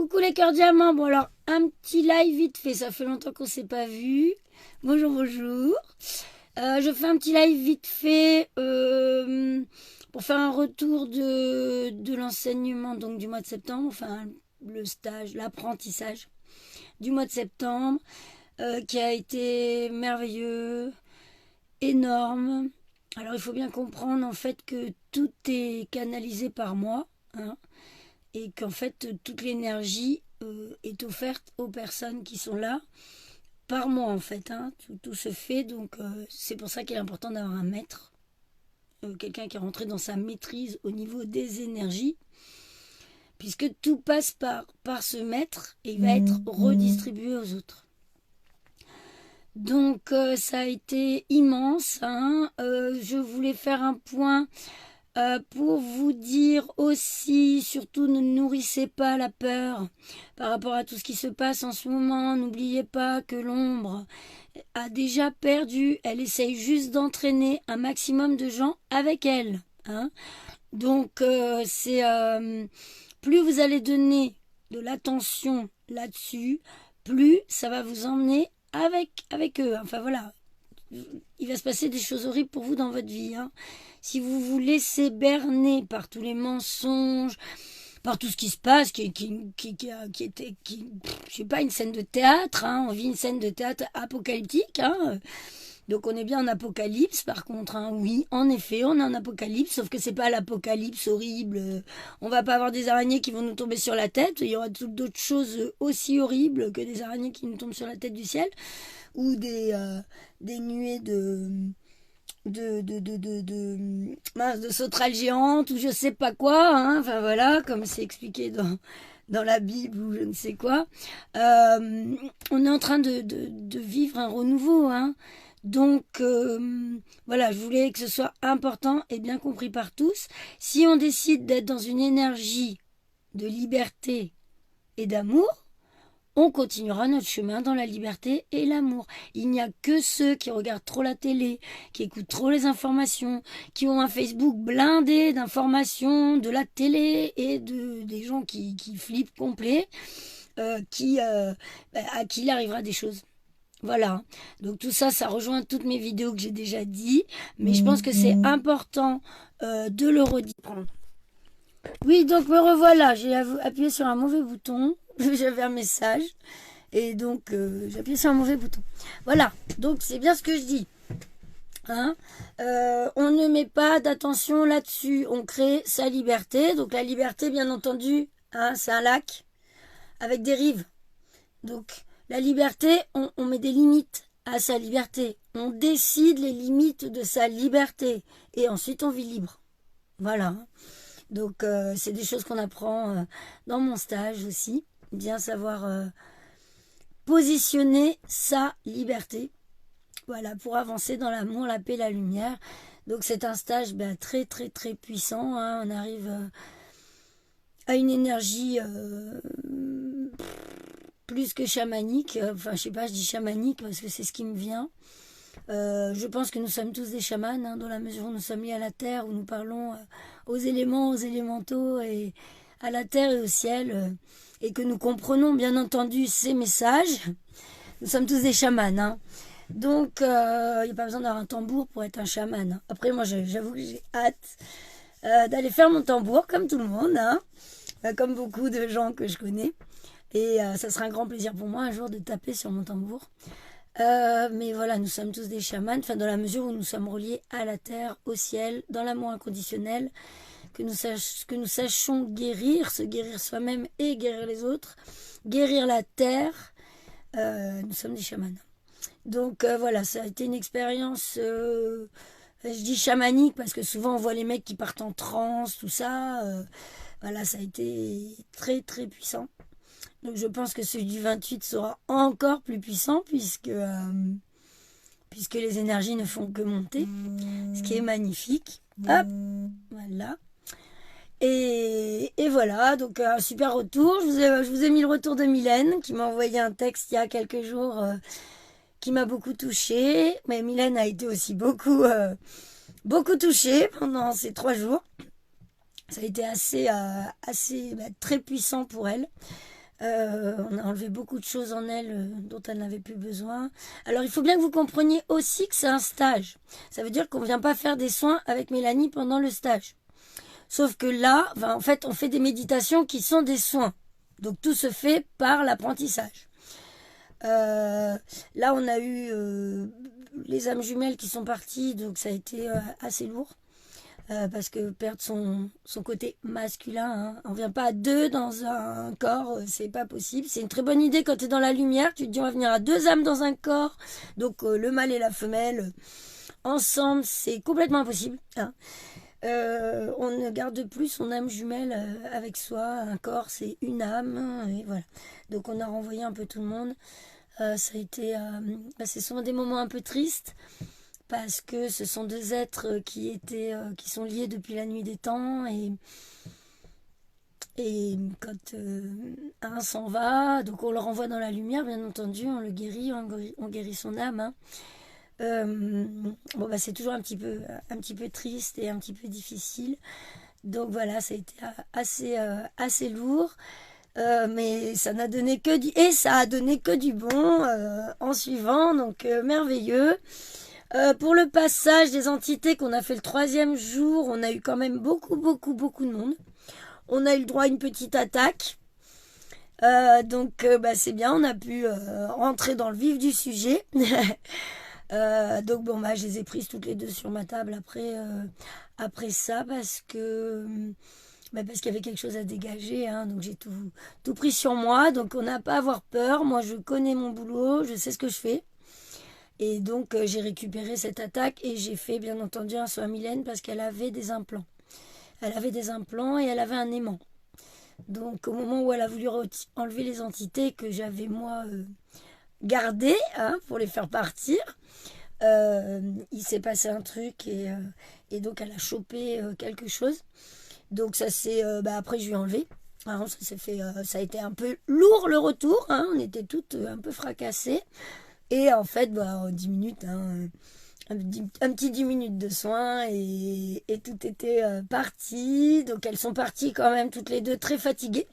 Coucou les cœurs diamants. Bon alors, un petit live vite fait. Ça fait longtemps qu'on s'est pas vu. Bonjour, bonjour. Je fais un petit live vite fait pour faire un retour de l'enseignement donc du mois de septembre. Enfin, le stage, l'apprentissage du mois de septembre qui a été merveilleux, énorme. Alors, il faut bien comprendre en fait que tout est canalisé par moi, hein, et qu'en fait toute l'énergie est offerte aux personnes qui sont là par moi en fait, hein. Tout se fait donc c'est pour ça qu'il est important d'avoir un maître, quelqu'un qui est rentré dans sa maîtrise au niveau des énergies, puisque tout passe par ce maître et il va être redistribué aux autres. Donc ça a été immense, hein. Je voulais faire un point pour vous dire aussi, surtout ne nourrissez pas la peur par rapport à tout ce qui se passe en ce moment. N'oubliez pas que l'ombre a déjà perdu. Elle essaye juste d'entraîner un maximum de gens avec elle, hein. Donc plus vous allez donner de l'attention là-dessus, plus ça va vous emmener avec eux. Enfin voilà, il va se passer des choses horribles pour vous dans votre vie, hein. Si vous vous laissez berner par tous les mensonges, par tout ce qui se passe, qui était, je sais pas, une scène de théâtre, hein, on vit une scène de théâtre apocalyptique, hein. Donc on est bien en apocalypse, par contre, hein, oui, en effet, on est en apocalypse, sauf que c'est pas l'apocalypse horrible. On va pas avoir des araignées qui vont nous tomber sur la tête. Il y aura d'autres choses aussi horribles que des araignées qui nous tombent sur la tête du ciel, ou des nuées de sauterelles géantes ou je sais pas quoi, hein. Enfin voilà, comme c'est expliqué dans la Bible ou je ne sais quoi. On est en train de vivre un renouveau, hein. Donc voilà, je voulais que ce soit important et bien compris par tous. Si on décide d'être dans une énergie de liberté et d'amour, on continuera notre chemin dans la liberté et l'amour. Il n'y a que ceux qui regardent trop la télé, qui écoutent trop les informations, qui ont un Facebook blindé d'informations, de la télé et des gens qui flippent complet, à qui il arrivera des choses. Voilà. Donc tout ça, ça rejoint toutes mes vidéos que j'ai déjà dit, mais je pense que c'est important de le redire. Oui, donc me revoilà. J'ai appuyé sur un mauvais bouton. J'avais un message. Et donc, j'ai appuyé sur un mauvais bouton. Voilà. Donc, c'est bien ce que je dis. Hein, on ne met pas d'attention là-dessus. On crée sa liberté. Donc, la liberté, bien entendu, hein, c'est un lac avec des rives. Donc, la liberté, on met des limites à sa liberté. On décide les limites de sa liberté. Et ensuite, on vit libre. Voilà. Donc, c'est des choses qu'on apprend dans mon stage aussi. Bien savoir positionner sa liberté. Voilà, pour avancer dans l'amour, la paix, la lumière. Donc, c'est un stage très, très, très puissant, hein. On arrive à une énergie plus que chamanique. Enfin, je sais pas, je dis chamanique parce que c'est ce qui me vient. Je pense que nous sommes tous des chamans, hein, dans la mesure où nous sommes liés à la terre, où nous parlons aux éléments, aux élémentaux, et à la terre et au ciel, et que nous comprenons bien entendu ces messages. Nous sommes tous des chamans, hein. Donc, il n'y a pas besoin d'avoir un tambour pour être un chaman, hein. Après, moi, j'avoue que j'ai hâte d'aller faire mon tambour, comme tout le monde, hein, comme beaucoup de gens que je connais. Et ça sera un grand plaisir pour moi un jour de taper sur mon tambour. Mais voilà, nous sommes tous des chamans, enfin, dans la mesure où nous sommes reliés à la terre, au ciel, dans l'amour inconditionnel, que nous sachions guérir, se guérir soi-même et guérir les autres, guérir la terre. Nous sommes des chamans. Donc voilà, ça a été une expérience, je dis chamanique parce que souvent on voit les mecs qui partent en transe, tout ça. Voilà, ça a été très très puissant. Donc je pense que celui du 28 sera encore plus puissant puisque les énergies ne font que monter, ce qui est magnifique. Hop, voilà. Et voilà, donc un super retour. Je vous ai mis le retour de Mylène qui m'a envoyé un texte il y a quelques jours qui m'a beaucoup touchée. Mais Mylène a été aussi beaucoup touchée pendant ces 3 jours. Ça a été assez très puissant pour elle. On a enlevé beaucoup de choses en elle dont elle n'avait plus besoin. Alors, il faut bien que vous compreniez aussi que c'est un stage. Ça veut dire qu'on ne vient pas faire des soins avec Mélanie pendant le stage. Sauf que là, en fait, on fait des méditations qui sont des soins. Donc, tout se fait par l'apprentissage. Là, on a eu les âmes jumelles qui sont parties, donc ça a été assez lourd. Parce que perdre son côté masculin, hein. On vient pas à deux dans un corps, c'est pas possible. C'est une très bonne idée quand tu es dans la lumière, tu te dis on va venir à deux âmes dans un corps, donc le mâle et la femelle ensemble, c'est complètement impossible, hein. On ne garde plus son âme jumelle avec soi, un corps c'est une âme, et voilà. Donc on a renvoyé un peu tout le monde. Ça a été, c'est souvent des moments un peu tristes, parce que ce sont deux êtres qui sont liés depuis la nuit des temps, et quand un s'en va, donc on le renvoie dans la lumière, bien entendu, on le guérit, on guérit son âme, hein. C'est toujours un petit peu triste et un petit peu difficile. Donc voilà, ça a été assez lourd. Mais ça n'a donné que ça a donné que du bon en suivant, donc merveilleux. Pour le passage des entités qu'on a fait le 3e jour, on a eu quand même beaucoup de monde. On a eu le droit à une petite attaque. Donc c'est bien, on a pu rentrer dans le vif du sujet. Donc je les ai prises toutes les deux sur ma table après ça, parce qu'il y avait quelque chose à dégager, hein. Donc j'ai tout pris sur moi. Donc on n'a pas à avoir peur. Moi je connais mon boulot, je sais ce que je fais. Et donc, j'ai récupéré cette attaque et j'ai fait, bien entendu, un soin à Mylène parce qu'elle avait des implants. Elle avait des implants et elle avait un aimant. Donc, au moment où elle a voulu enlever les entités que j'avais, moi, gardées, hein, pour les faire partir, il s'est passé un truc et donc elle a chopé quelque chose. Donc, ça s'est... après, je lui ai enlevé. Alors, ça a été un peu lourd, le retour, hein. On était toutes un peu fracassées. Et en fait, en 10 minutes, hein, un petit 10 minutes de soins et tout était parti. Donc elles sont parties quand même toutes les deux très fatiguées.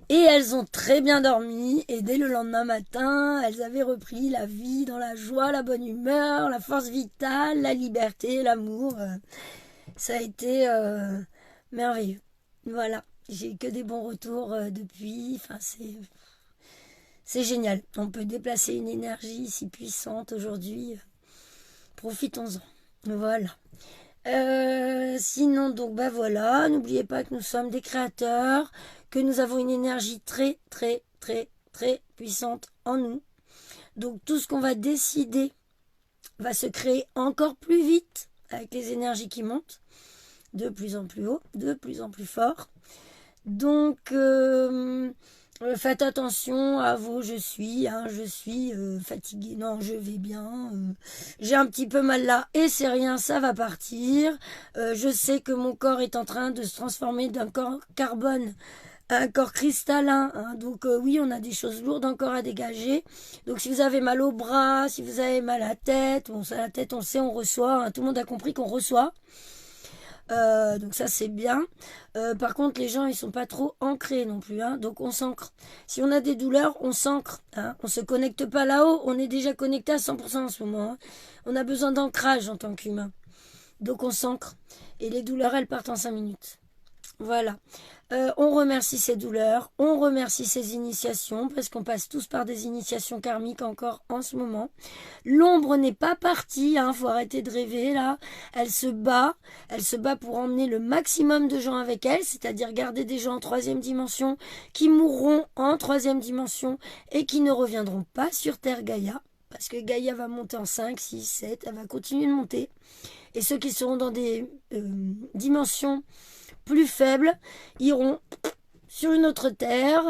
Et elles ont très bien dormi. Et dès le lendemain matin, elles avaient repris la vie dans la joie, la bonne humeur, la force vitale, la liberté, l'amour. Ça a été merveilleux. Voilà, j'ai que des bons retours depuis. Enfin, c'est génial. On peut déplacer une énergie si puissante aujourd'hui. Profitons-en. Voilà. Sinon, donc, voilà. N'oubliez pas que nous sommes des créateurs, que nous avons une énergie très, très, très, très puissante en nous. Donc, tout ce qu'on va décider va se créer encore plus vite avec les énergies qui montent, de plus en plus haut, de plus en plus fort. Donc, faites attention à vos je suis fatiguée, non je vais bien, j'ai un petit peu mal là et c'est rien, ça va partir, je sais que mon corps est en train de se transformer d'un corps carbone à un corps cristallin, hein. Donc oui, on a des choses lourdes encore à dégager. Donc si vous avez mal au bras, si vous avez mal à la tête, la tête on le sait, on reçoit, hein. Tout le monde a compris qu'on reçoit. Donc ça c'est bien. Par contre les gens ils sont pas trop ancrés non plus, hein. Donc on s'ancre. Si on a des douleurs, on s'ancre, hein. On se connecte pas là-haut, on est déjà connecté à 100% en ce moment, hein. On a besoin d'ancrage en tant qu'humain. Donc on s'ancre. Et les douleurs elles partent en 5 minutes. Voilà. On remercie ces douleurs, on remercie ces initiations, parce qu'on passe tous par des initiations karmiques encore en ce moment. L'ombre n'est pas partie, hein, faut arrêter de rêver là. Elle se bat pour emmener le maximum de gens avec elle, c'est-à-dire garder des gens en 3e dimension, qui mourront en 3e dimension et qui ne reviendront pas sur Terre Gaïa, parce que Gaïa va monter en 5, 6, 7, elle va continuer de monter. Et ceux qui seront dans des dimensions plus faibles iront sur une autre terre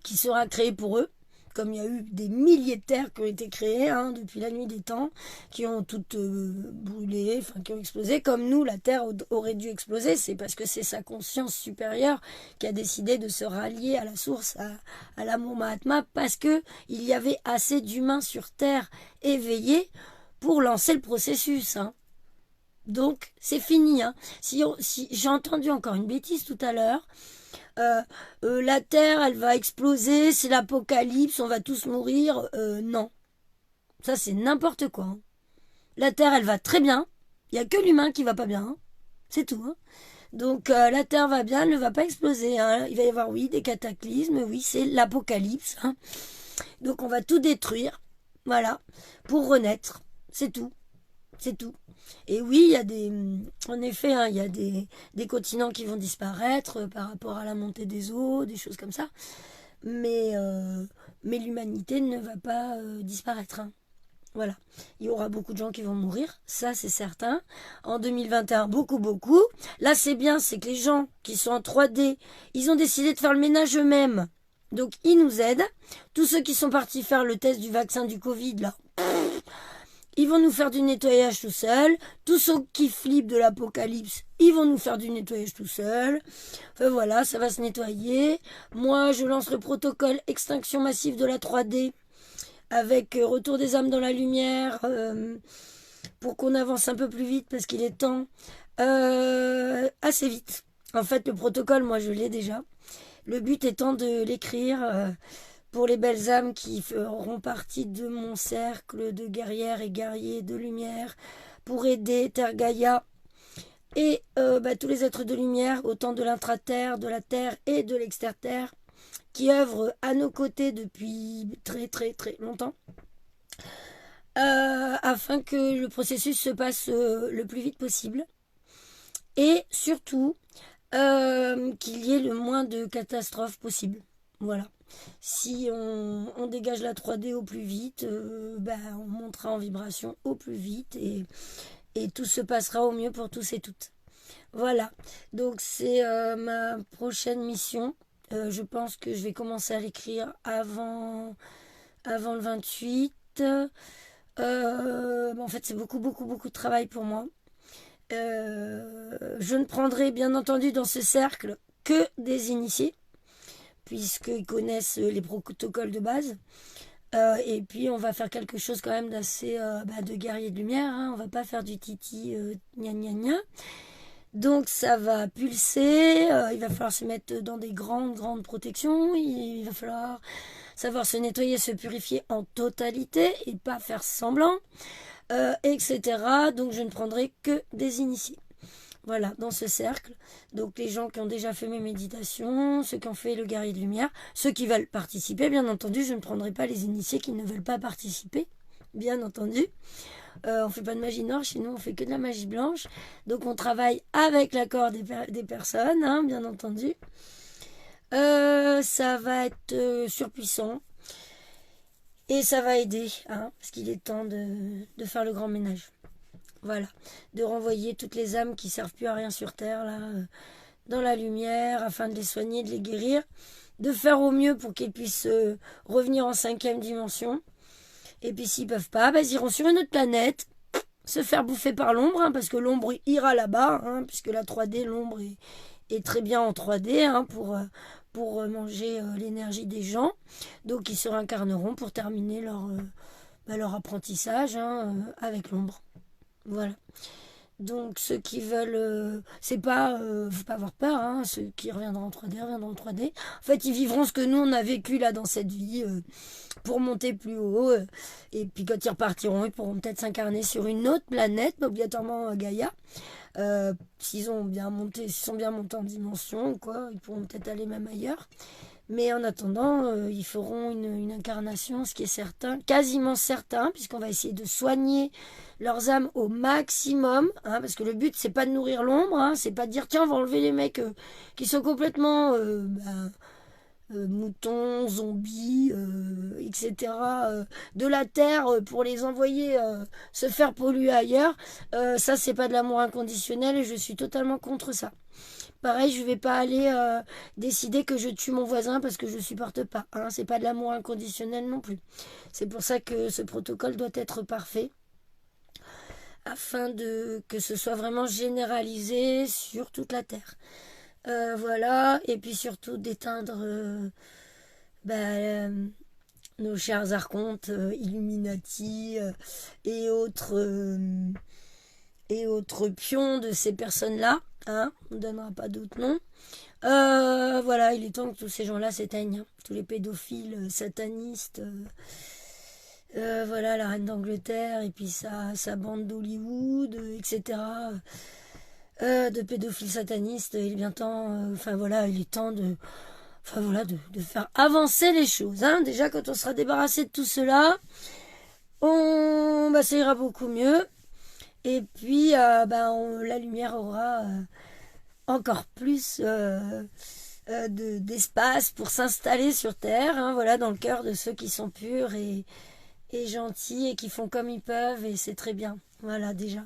qui sera créée pour eux, comme il y a eu des milliers de terres qui ont été créées, hein, depuis la nuit des temps, qui ont toutes brûlé, enfin qui ont explosé, comme nous, la terre aurait dû exploser. C'est parce que c'est sa conscience supérieure qui a décidé de se rallier à la source, à l'amour Mahatma, parce que il y avait assez d'humains sur terre éveillés pour lancer le processus, hein. Donc, c'est fini. Hein. Si j'ai entendu encore une bêtise tout à l'heure, la Terre, elle va exploser, c'est l'apocalypse, on va tous mourir. Non, ça c'est n'importe quoi. Hein. La Terre, elle va très bien. Il n'y a que l'humain qui va pas bien. Hein. C'est tout. Hein. Donc la Terre va bien, elle ne va pas exploser. Hein. Il va y avoir, oui, des cataclysmes. Oui, c'est l'apocalypse. Hein. Donc on va tout détruire. Voilà. Pour renaître. C'est tout. C'est tout. Et oui, il y a en effet, hein, il y a des continents qui vont disparaître par rapport à la montée des eaux, des choses comme ça. Mais l'humanité ne va pas disparaître. Hein. Voilà. Il y aura beaucoup de gens qui vont mourir, ça c'est certain. En 2021, beaucoup, beaucoup. Là, c'est bien, c'est que les gens qui sont en 3D, ils ont décidé de faire le ménage eux-mêmes. Donc, ils nous aident. Tous ceux qui sont partis faire le test du vaccin du Covid, là, ils vont nous faire du nettoyage tout seuls. Tous ceux qui flippent de l'apocalypse, ils vont nous faire du nettoyage tout seuls. Enfin voilà, ça va se nettoyer. Moi, je lance le protocole extinction massive de la 3D avec retour des âmes dans la lumière pour qu'on avance un peu plus vite parce qu'il est temps. Assez vite. En fait, le protocole, moi, je l'ai déjà. Le but étant de l'écrire pour les belles âmes qui feront partie de mon cercle de guerrières et guerriers de lumière pour aider Terre Gaïa et tous les êtres de lumière, autant de l'intra-terre, de la terre et de l'exter-terre, qui œuvrent à nos côtés depuis très très très longtemps, afin que le processus se passe le plus vite possible et surtout qu'il y ait le moins de catastrophes possible. Voilà. Si on dégage la 3D au plus vite, on montera en vibration au plus vite et tout se passera au mieux pour tous et toutes. Voilà, donc c'est ma prochaine mission. Je pense que je vais commencer à l'écrire avant le 28. En fait, c'est beaucoup, beaucoup, beaucoup de travail pour moi. Je ne prendrai bien entendu dans ce cercle que des initiés, puisqu'ils connaissent les protocoles de base. Et puis on va faire quelque chose quand même d'assez de guerrier de lumière. Hein. On va pas faire du titi gna gna gna. Donc ça va pulser, il va falloir se mettre dans des grandes protections, il va falloir savoir se nettoyer, se purifier en totalité et pas faire semblant, etc. Donc je ne prendrai que des initiés. Voilà, dans ce cercle. Donc les gens qui ont déjà fait mes méditations, ceux qui ont fait le guerrier de lumière, ceux qui veulent participer, bien entendu, je ne prendrai pas les initiés qui ne veulent pas participer, bien entendu. On fait pas de magie noire chez nous, on fait que de la magie blanche. Donc on travaille avec l'accord des personnes, hein, bien entendu. Ça va être surpuissant. Et ça va aider, hein, parce qu'il est temps de faire le grand ménage. Voilà. De renvoyer toutes les âmes qui servent plus à rien sur Terre, là, dans la lumière, afin de les soigner, de les guérir. De faire au mieux pour qu'ils puissent revenir en 5e dimension. Et puis s'ils peuvent pas, ils iront sur une autre planète, se faire bouffer par l'ombre, hein, parce que l'ombre ira là-bas, hein, puisque la 3D, l'ombre est très bien en 3D hein, pour manger l'énergie des gens. Donc ils se réincarneront pour terminer leur apprentissage hein, avec l'ombre. Voilà. Donc ceux qui veulent, c'est pas, faut pas avoir peur, hein, ceux qui reviendront en 3D reviendront en 3D. En fait, ils vivront ce que nous on a vécu là dans cette vie pour monter plus haut. Et puis quand ils repartiront, ils pourront peut-être s'incarner sur une autre planète, pas obligatoirement Gaïa. S'ils sont bien montés en dimension, quoi, ils pourront peut-être aller même ailleurs. Mais en attendant, ils feront une incarnation, ce qui est certain, quasiment certain, puisqu'on va essayer de soigner leurs âmes au maximum, hein, parce que le but c'est pas de nourrir l'ombre, hein, c'est pas de dire tiens on va enlever les mecs qui sont complètement moutons, zombies, etc. De la terre pour les envoyer se faire polluer ailleurs. Ça c'est pas de l'amour inconditionnel et je suis totalement contre ça. Pareil, je vais pas aller décider que je tue mon voisin parce que je supporte pas. Hein. C'est pas de l'amour inconditionnel non plus. C'est pour ça que ce protocole doit être parfait afin que ce soit vraiment généralisé sur toute la Terre. Voilà, et puis surtout d'éteindre nos chers archontes, Illuminati et autres et autres pions de ces personnes-là. Hein, on ne donnera pas d'autres noms. Voilà, il est temps que tous ces gens-là s'éteignent. Hein. Tous les pédophiles, satanistes, voilà, la reine d'Angleterre et puis sa bande d'Hollywood, etc. De pédophiles satanistes. Il est bien temps, enfin voilà, il est temps enfin voilà, de faire avancer les choses. Hein. Déjà, quand on sera débarrassé de tout cela, ça ira beaucoup mieux. Et puis, la lumière aura encore plus d'espace pour s'installer sur Terre, hein, voilà, dans le cœur de ceux qui sont purs et gentils et qui font comme ils peuvent, et c'est très bien. Voilà, déjà.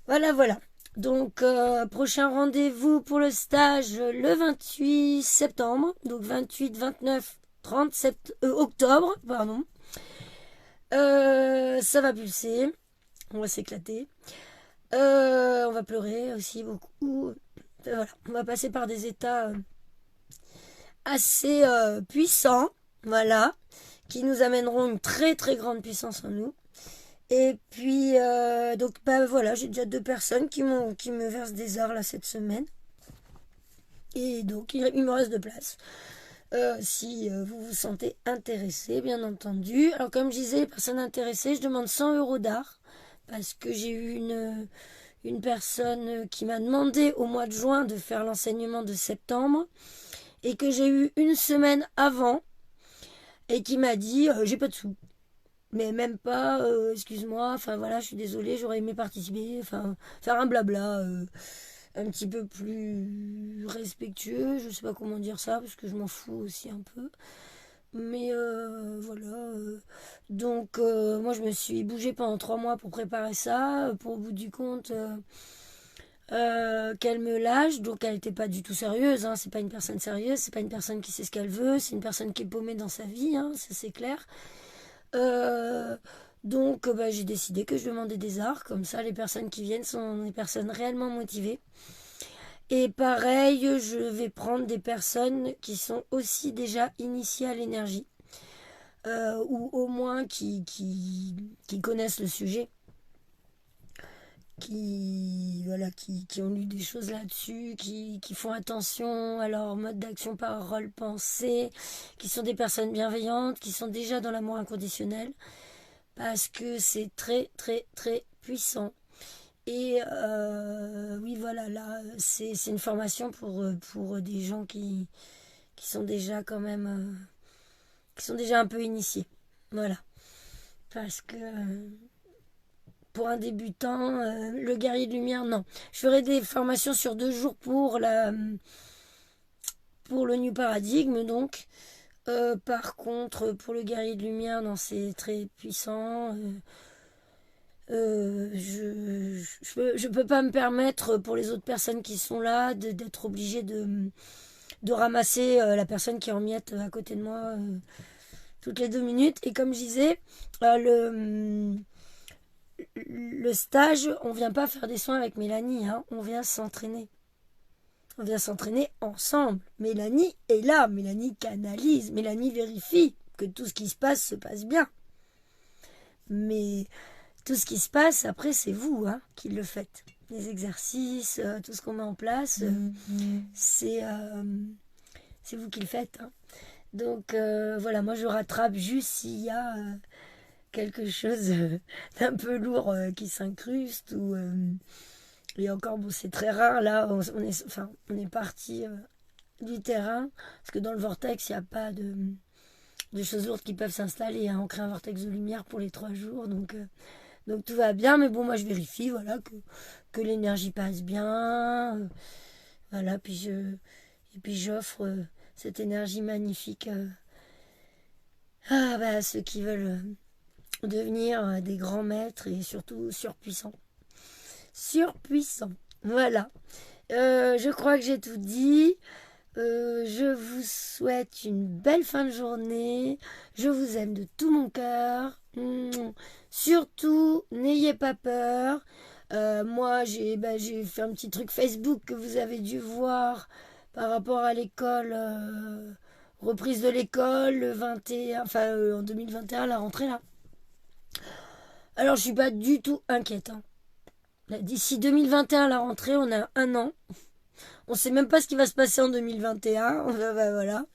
Voilà. Donc, prochain rendez-vous pour le stage le 28 septembre, donc 28, 29, 30 octobre, pardon. Ça va pulser, on va s'éclater. On va pleurer aussi beaucoup. Voilà, on va passer par des états assez puissants, voilà, qui nous amèneront une très très grande puissance en nous. Et puis, donc, voilà, j'ai déjà 2 personnes qui me versent des heures là cette semaine. Et donc, il me reste de place. Si vous vous sentez intéressé, bien entendu. Alors, comme je disais, les personnes intéressées, je demande 100 € d'art. Parce que j'ai eu une personne qui m'a demandé au mois de juin de faire l'enseignement de septembre. Et que j'ai eu une semaine avant. Et qui m'a dit, j'ai pas de sous. Mais même pas, excuse-moi, enfin voilà, je suis désolée, j'aurais aimé participer, enfin, faire un blabla un petit peu plus respectueux, je sais pas comment dire ça, parce que je m'en fous aussi un peu. Mais voilà. Donc, moi, je me suis bougée pendant 3 mois pour préparer ça, pour au bout du compte. Qu'elle me lâche, donc elle n'était pas du tout sérieuse, hein. C'est pas une personne sérieuse, c'est pas une personne qui sait ce qu'elle veut, c'est une personne qui est paumée dans sa vie, hein, ça c'est clair. Euh, donc j'ai décidé que je demandais des arts, comme ça les personnes qui viennent sont des personnes réellement motivées. Et pareil, je vais prendre des personnes qui sont aussi déjà initiées à l'énergie, ou au moins qui connaissent le sujet, qui ont lu des choses là-dessus, qui font attention à leur mode d'action, parole, pensée, qui sont des personnes bienveillantes, qui sont déjà dans l'amour inconditionnel. Parce que c'est très très très puissant. Et oui, voilà, là, c'est une formation pour des gens qui sont déjà quand même, qui sont déjà un peu initiés. Voilà. Parce que pour un débutant, le guerrier de lumière, non. Je ferai des formations sur 2 jours pour le New Paradigme, donc. Par contre, pour le guerrier de lumière, non, c'est très puissant. Je peux pas me permettre pour les autres personnes qui sont là d'être obligée de ramasser la personne qui est en miettes à côté de moi toutes les 2 minutes. Et comme je disais, le stage, on vient pas faire des soins avec Mélanie, hein, on vient s'entraîner. On vient s'entraîner ensemble. Mélanie est là, Mélanie canalise, Mélanie vérifie que tout ce qui se passe bien. Mais tout ce qui se passe, après, c'est vous qui le faites. Les exercices, tout ce qu'on met en place, c'est vous qui le faites. Hein. Donc, voilà, moi, je rattrape juste s'il y a quelque chose d'un peu lourd qui s'incruste. Et encore, bon, c'est très rare. Là, on est parti du terrain, parce que dans le vortex, il n'y a pas de choses lourdes qui peuvent s'installer. Hein. On crée un vortex de lumière pour les 3 jours, donc tout va bien, mais bon, moi je vérifie, voilà, que l'énergie passe bien, voilà, et puis j'offre cette énergie magnifique à ceux qui veulent devenir des grands maîtres et surtout surpuissants. Surpuissants, voilà. Je crois que j'ai tout dit. Je vous souhaite une belle fin de journée. Je vous aime de tout mon cœur. Surtout, n'ayez pas peur. Moi, j'ai fait un petit truc Facebook que vous avez dû voir par rapport à l'école, reprise de l'école, le 21, en 2021, la rentrée là. Alors, je suis pas du tout inquiète. Hein. Là, d'ici 2021, la rentrée, on a un an. On sait même pas ce qui va se passer en 2021. Voilà.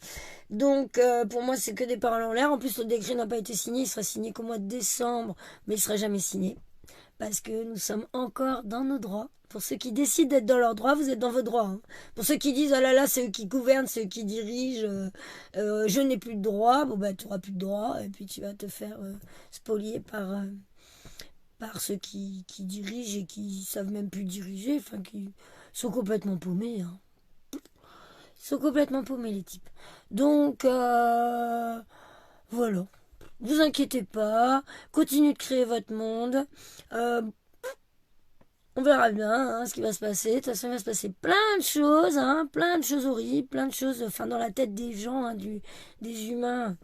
Donc, pour moi, c'est que des paroles en l'air. En plus, le décret n'a pas été signé. Il sera signé qu'au mois de décembre, mais il sera jamais signé. Parce que nous sommes encore dans nos droits. Pour ceux qui décident d'être dans leurs droits, vous êtes dans vos droits. Hein. Pour ceux qui disent, oh là là, c'est eux qui gouvernent, c'est eux qui dirigent, je n'ai plus de droits, bon bah tu n'auras plus de droits, et puis tu vas te faire spolier par ceux qui dirigent et qui savent même plus diriger, enfin qui sont complètement paumés. Hein. Ils sont complètement paumés les types. Donc, voilà. Vous inquiétez pas, continuez de créer votre monde. On verra bien hein, ce qui va se passer. De toute façon, il va se passer plein de choses horribles, plein de choses enfin, dans la tête des gens, hein, des humains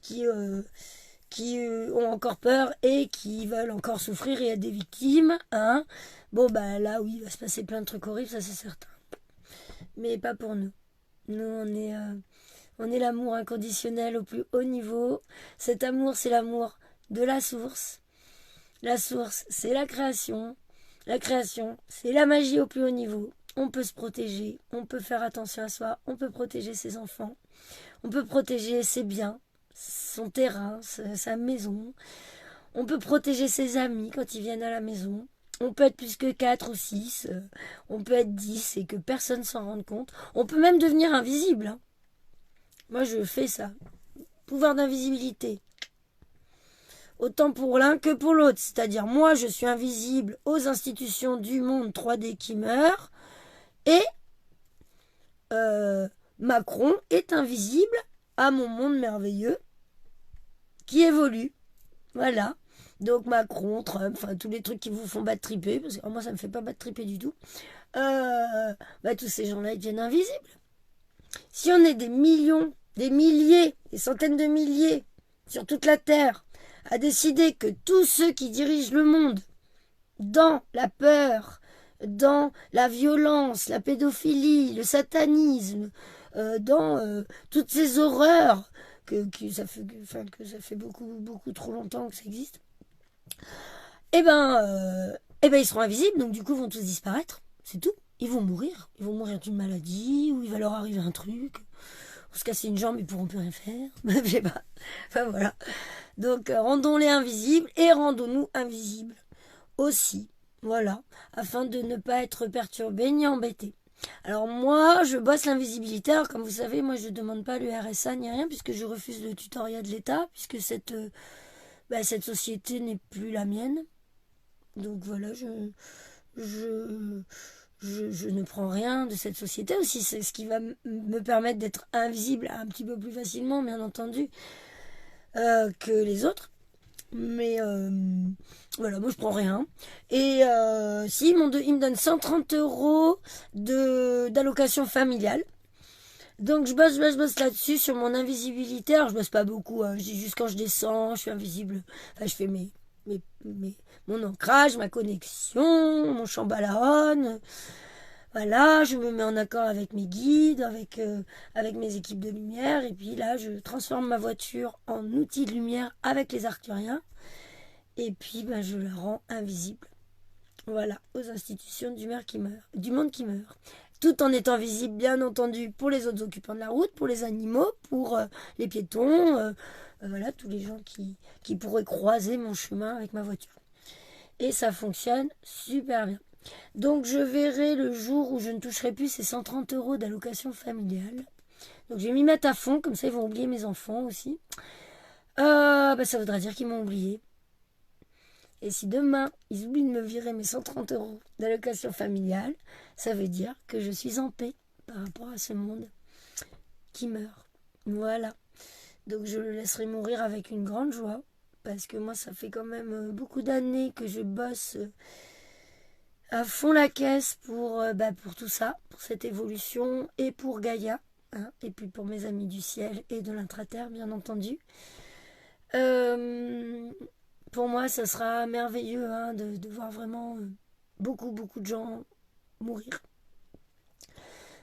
qui ont encore peur et qui veulent encore souffrir et être des victimes. Hein. Bon, bah là, oui, il va se passer plein de trucs horribles, ça c'est certain. Mais pas pour nous. Nous, on est l'amour inconditionnel au plus haut niveau. Cet amour, c'est l'amour de la source. La source, c'est la création. La création, c'est la magie au plus haut niveau. On peut se protéger, on peut faire attention à soi, on peut protéger ses enfants, on peut protéger ses biens, son terrain, sa maison. On peut protéger ses amis quand ils viennent à la maison. On peut être plus que 4 ou 6, on peut être 10 et que personne s'en rende compte. On peut même devenir invisible. Hein. Moi, je fais ça. Pouvoir d'invisibilité. Autant pour l'un que pour l'autre. C'est-à-dire, moi, je suis invisible aux institutions du monde 3D qui meurent. Et Macron est invisible à mon monde merveilleux qui évolue. Voilà. Donc Macron, Trump, enfin tous les trucs qui vous font battre triper, parce que moi ça me fait pas battre triper du tout. Tous ces gens-là ils deviennent invisibles. Si on est des millions, des milliers, des centaines de milliers sur toute la Terre à décider que tous ceux qui dirigent le monde dans la peur, dans la violence, la pédophilie, le satanisme, dans toutes ces horreurs que ça fait beaucoup trop longtemps que ça existe, eh ben ils seront invisibles, donc du coup ils vont tous disparaître, c'est tout. Ils vont mourir d'une maladie, ou il va leur arriver un truc, ou se casser une jambe, ils pourront plus rien faire, je sais pas. Enfin voilà. Donc rendons-les invisibles et rendons-nous invisibles aussi, voilà, afin de ne pas être perturbés ni embêtés. Alors moi, je bosse l'invisibilité. Alors comme vous savez, moi je demande pas le RSA ni rien puisque je refuse le tutorat de l'État puisque cette société n'est plus la mienne. Donc voilà, je ne prends rien de cette société aussi. C'est ce qui va me permettre d'être invisible un petit peu plus facilement, bien entendu, que les autres. Mais voilà, moi je prends rien. Et si, il me donne 130 euros d'allocation familiale. Donc je bosse là-dessus sur mon invisibilité. Alors je bosse pas beaucoup, hein. Je dis juste quand je descends, je suis invisible. Enfin, je fais mon ancrage, ma connexion, mon chambalaon. Voilà, je me mets en accord avec mes guides, avec mes équipes de lumière. Et puis là, je transforme ma voiture en outil de lumière avec les arcturiens. Et puis, je la rends invisible. Voilà, aux institutions du monde qui meurt. Tout en étant visible, bien entendu, pour les autres occupants de la route, pour les animaux, pour les piétons, voilà, tous les gens qui pourraient croiser mon chemin avec ma voiture. Et ça fonctionne super bien. Donc je verrai le jour où je ne toucherai plus ces 130 euros d'allocation familiale. Donc je vais m'y mettre à fond, comme ça ils vont oublier mes enfants aussi. Ça voudra dire qu'ils m'ont oublié. Et si demain ils oublient de me virer mes 130 euros d'allocation familiale, ça veut dire que je suis en paix par rapport à ce monde qui meurt. Voilà. Donc je le laisserai mourir avec une grande joie. Parce que moi ça fait quand même beaucoup d'années que je bosse à fond la caisse pour tout ça, pour cette évolution et pour Gaïa, hein, et puis pour mes amis du ciel et de l'intraterre bien entendu. Pour moi ça sera merveilleux hein, de voir vraiment beaucoup de gens mourir.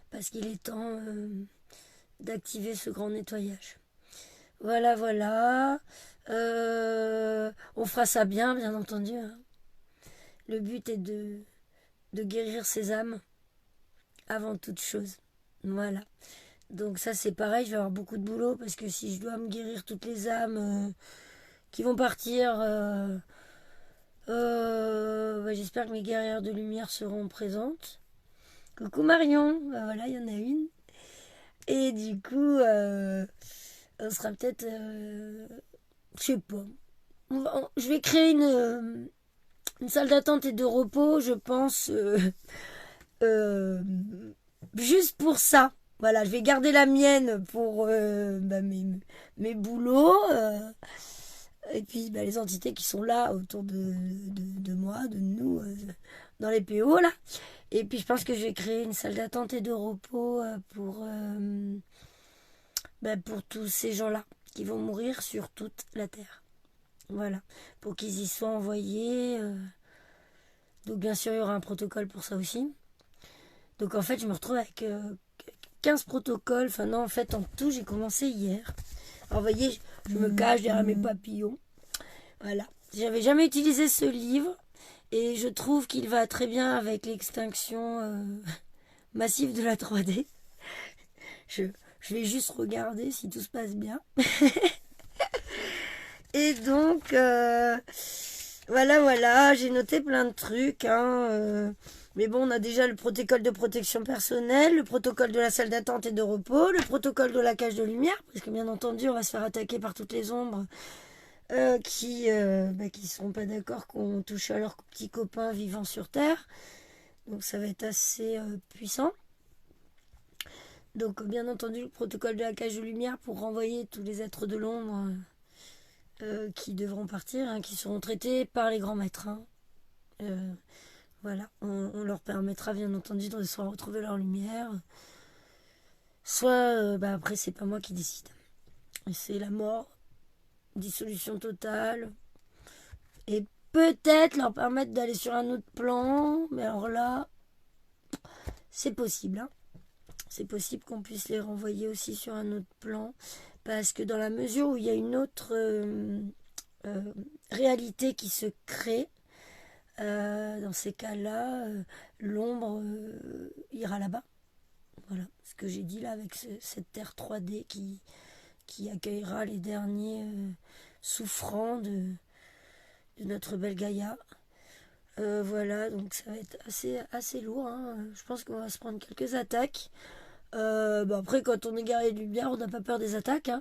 Parce qu'il est temps d'activer ce grand nettoyage. Voilà. On fera ça bien entendu. Hein. Le but est de guérir ces âmes avant toute chose. Voilà. Donc ça c'est pareil, je vais avoir beaucoup de boulot parce que si je dois me guérir toutes les âmes qui vont partir, j'espère que mes guerrières de lumière seront présentes. Coucou Marion, bah voilà, il y en a une. Et du coup, on sera peut-être, je sais pas. Je vais créer une salle d'attente et de repos, je pense, euh, juste pour ça. Voilà, je vais garder la mienne pour mes boulots. Et puis les entités qui sont là autour de moi, de nous, dans les PO là. Et puis je pense que je vais créer une salle d'attente et de repos pour tous ces gens-là qui vont mourir sur toute la Terre. Voilà, pour qu'ils y soient envoyés. Donc bien sûr, il y aura un protocole pour ça aussi. Donc en fait, je me retrouve avec 15 protocoles. Enfin non, en fait, en tout, j'ai commencé hier. Alors vous voyez, je me cache derrière mes papillons. Voilà. J'avais jamais utilisé ce livre. Et je trouve qu'il va très bien avec l'extinction massive de la 3D. Je vais juste regarder si tout se passe bien. Et donc, voilà, j'ai noté plein de trucs. Mais bon, on a déjà le protocole de protection personnelle, le protocole de la salle d'attente et de repos, le protocole de la cage de lumière, parce que bien entendu, on va se faire attaquer par toutes les ombres qui seront pas d'accord qu'on touche à leurs petits copains vivant sur Terre. Donc ça va être assez puissant. Donc bien entendu, le protocole de la cage de lumière pour renvoyer tous les êtres de l'ombre qui devront partir, qui seront traités par les grands maîtres. Voilà, on leur permettra bien entendu de soit retrouver leur lumière, soit après c'est pas moi qui décide. C'est la mort, dissolution totale, et peut-être leur permettre d'aller sur un autre plan, mais alors là, c'est possible. C'est possible qu'on puisse les renvoyer aussi sur un autre plan, parce que dans la mesure où il y a une autre réalité qui se crée, dans ces cas-là, l'ombre ira là-bas. Voilà ce que j'ai dit là avec cette Terre 3D qui accueillera les derniers souffrants de notre belle Gaïa. Voilà, donc ça va être assez lourd. Je pense qu'on va se prendre quelques attaques. Après, quand on est guerrier de lumière, on n'a pas peur des attaques.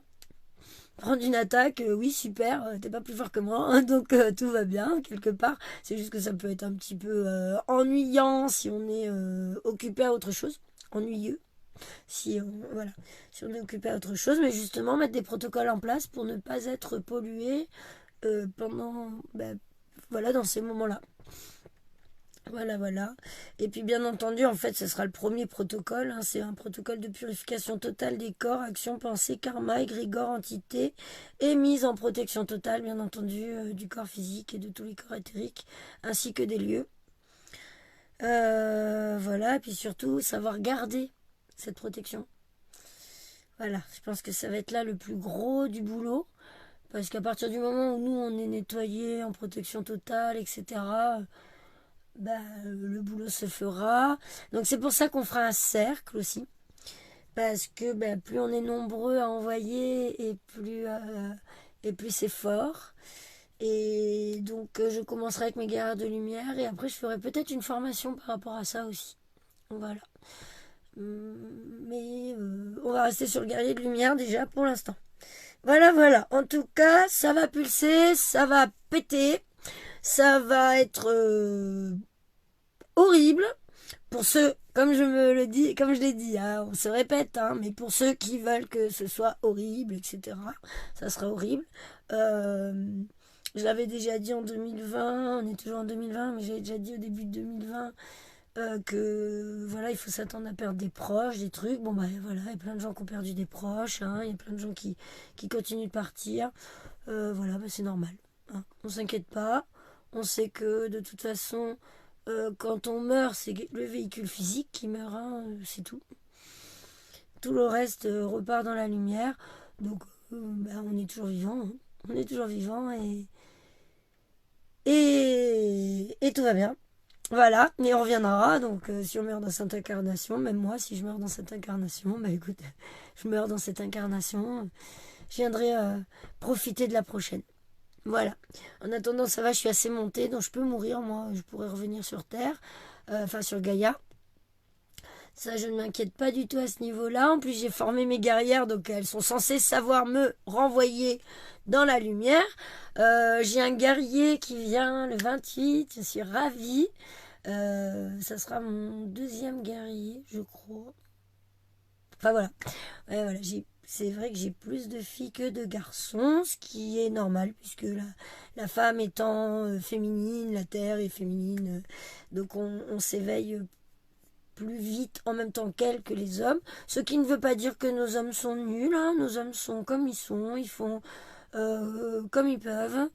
Prendre une attaque, oui, super, t'es pas plus fort que moi, donc tout va bien, quelque part. C'est juste que ça peut être un petit peu ennuyant si on est occupé à autre chose. Ennuyeux. Si on est occupé à autre chose, mais justement mettre des protocoles en place pour ne pas être pollué pendant dans ces moments-là. Voilà. Et puis bien entendu, en fait, ce sera le premier protocole. C'est un protocole de purification totale des corps, action, pensée, karma, égrégore, entité, et mise en protection totale, bien entendu, du corps physique et de tous les corps éthériques, ainsi que des lieux. Et puis surtout, savoir garder cette protection. Voilà, je pense que ça va être là le plus gros du boulot. Parce qu'à partir du moment où nous, on est nettoyé en protection totale, etc., le boulot se fera. Donc c'est pour ça qu'on fera un cercle aussi. Parce que plus on est nombreux à envoyer et plus c'est fort. Et donc je commencerai avec mes guerrières de lumière et après je ferai peut-être une formation par rapport à ça aussi. Voilà. Mais on va rester sur le guerrier de lumière déjà pour l'instant. Voilà. En tout cas, ça va pulser, ça va péter, ça va être horrible pour ceux, comme je l'ai dit, on se répète, mais pour ceux qui veulent que ce soit horrible, etc., ça sera horrible. Je l'avais déjà dit en 2020, on est toujours en 2020, mais j'avais déjà dit au début de 2020 que voilà, il faut s'attendre à perdre des proches, des trucs. Voilà, il y a plein de gens qui ont perdu des proches, il y a plein de gens qui continuent de partir. C'est normal. On s'inquiète pas. On sait que de toute façon, quand on meurt, c'est le véhicule physique qui meurt, c'est tout. Tout le reste repart dans la lumière. Donc, on est toujours vivant. On est toujours vivant et tout va bien. Voilà, mais on reviendra, donc si on meurt dans cette incarnation, même moi, si je meurs dans cette incarnation, bah écoute, je meurs dans cette incarnation, je viendrai profiter de la prochaine. Voilà. En attendant, ça va, je suis assez montée, donc je peux mourir, moi, je pourrais revenir sur Terre, enfin sur Gaïa. Ça, je ne m'inquiète pas du tout à ce niveau-là. En plus, j'ai formé mes guerrières, donc elles sont censées savoir me renvoyer dans la lumière. J'ai un guerrier qui vient le 28, je suis ravie. Ça sera mon deuxième guerrier, je crois. Enfin voilà. Ouais, voilà, c'est vrai que j'ai plus de filles que de garçons, ce qui est normal, puisque la femme étant féminine, la terre est féminine. Donc on s'éveille plus vite en même temps qu'elles que les hommes. Ce qui ne veut pas dire que nos hommes sont nuls. Hein. Nos hommes sont comme ils sont. Ils font comme ils peuvent.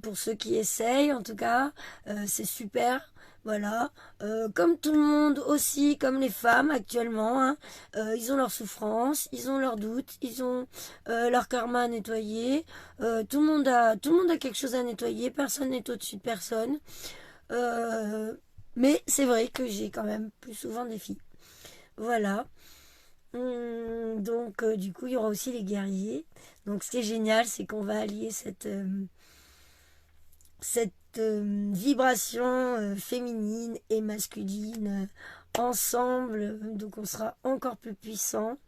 Pour ceux qui essayent, en tout cas, c'est super. Voilà. Comme tout le monde aussi, comme les femmes actuellement, hein, ils ont leurs souffrances, ils ont leurs doutes, ils ont leur karma à nettoyer. Tout le monde a quelque chose à nettoyer. Personne n'est au-dessus de personne. Euh, mais c'est vrai que j'ai quand même plus souvent des filles. Voilà. Donc, du coup, il y aura aussi les guerriers. Donc, ce qui est génial, c'est qu'on va allier cette vibration féminine et masculine ensemble. Donc, on sera encore plus puissant.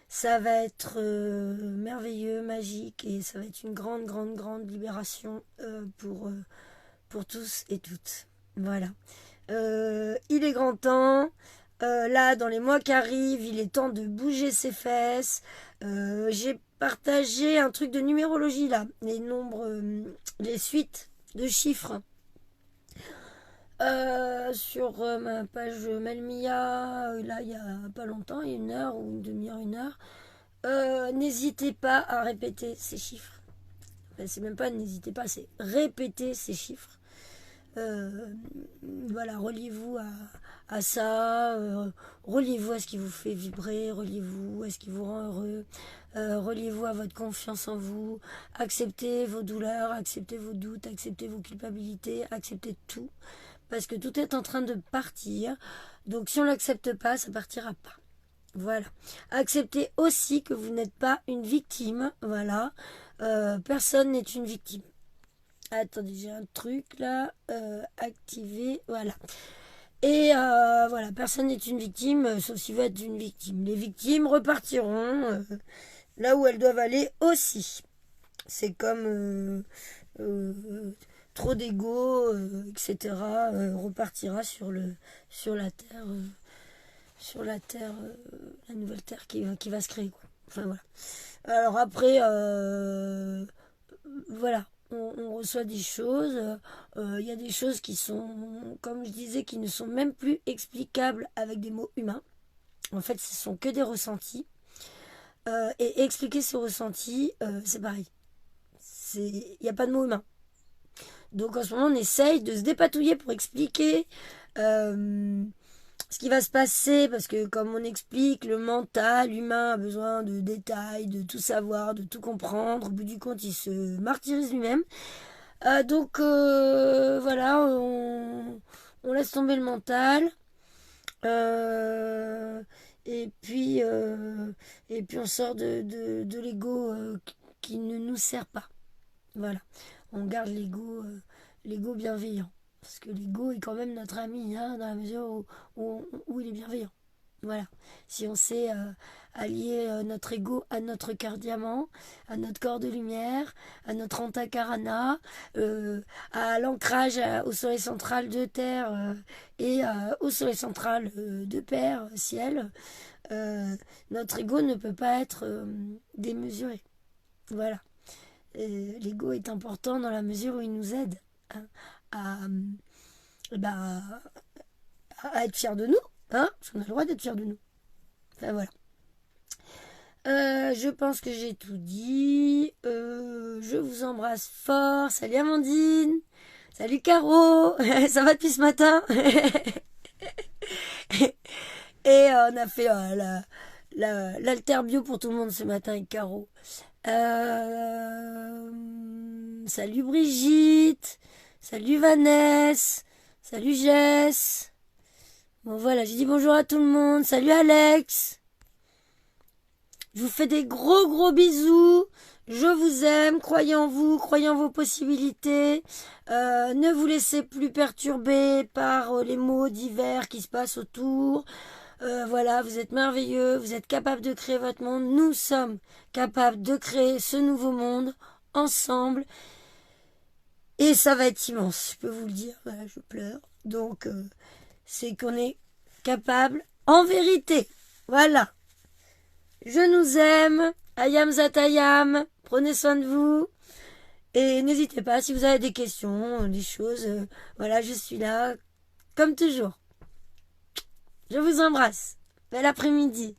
Ça va être merveilleux, magique, et ça va être une grande, grande, grande libération pour tous et toutes. Voilà. Il est grand temps. Là, dans les mois qui arrivent, il est temps de bouger ses fesses. J'ai partagé un truc de numérologie là, les nombres, les suites de chiffres sur ma page Melmia. Là, il y a pas longtemps, il y a une heure ou une demi-heure, une heure. N'hésitez pas à répéter ces chiffres. Enfin, c'est même pas n'hésitez pas, c'est répéter ces chiffres. Voilà, reliez-vous à ça, reliez-vous à ce qui vous fait vibrer, reliez-vous à ce qui vous rend heureux, reliez-vous à votre confiance en vous, acceptez vos douleurs, acceptez vos doutes, acceptez vos culpabilités, acceptez tout, parce que tout est en train de partir, donc si on ne l'accepte pas, ça partira pas. Voilà. Acceptez aussi que vous n'êtes pas une victime, voilà, personne n'est une victime. Attendez, j'ai un truc là, activé, voilà. Et voilà, personne n'est une victime, sauf si vous êtes une victime. Les victimes repartiront là où elles doivent aller aussi. C'est comme trop d'ego, etc. Repartira sur la terre, la nouvelle terre qui va se créer, quoi. Enfin voilà. Alors après, voilà, on reçoit des choses. Il y a des choses qui sont, comme je disais, qui ne sont même plus explicables avec des mots humains. En fait, ce sont que des ressentis. Et expliquer ces ressentis, c'est pareil. Il n'y a pas de mots humains. Donc en ce moment, on essaye de se dépatouiller pour expliquer ce qui va se passer, parce que comme on explique, le mental humain a besoin de détails, de tout savoir, de tout comprendre. Au bout du compte, il se martyrise lui-même. Donc voilà, on laisse tomber le mental. Euh, et puis, on sort de l'ego qui ne nous sert pas. Voilà, on garde l'ego bienveillant. Parce que l'ego est quand même notre ami, hein, dans la mesure où il est bienveillant. Voilà. Si on sait allier notre ego à notre cœur diamant, à notre corps de lumière, à notre antakarana, à l'ancrage au soleil central de terre et au soleil central de père, ciel, notre ego ne peut pas être démesuré. Voilà. L'ego est important dans la mesure où il nous aide hein, à, bah, à être fiers de nous, hein, parce qu'on a le droit d'être fiers de nous. Enfin voilà. Je pense que j'ai tout dit. Je vous embrasse fort. Salut Amandine. Salut Caro. Ça va depuis ce matin. Et on a fait l'alter bio pour tout le monde ce matin avec Caro. Salut Brigitte. Salut Vanessa. Salut Jess. Bon voilà, j'ai dit bonjour à tout le monde. Salut Alex. Je vous fais des gros bisous. Je vous aime. Croyez en vous, croyez en vos possibilités. Ne vous laissez plus perturber par les mots divers qui se passent autour. Voilà, vous êtes merveilleux. Vous êtes capables de créer votre monde. Nous sommes capables de créer ce nouveau monde ensemble. Et ça va être immense, je peux vous le dire. Voilà, je pleure. Donc, c'est qu'on est capable en vérité. Voilà. Je nous aime. Ayam Zatayam. Prenez soin de vous. Et n'hésitez pas, si vous avez des questions, des choses, voilà, je suis là, comme toujours. Je vous embrasse. Bel après-midi.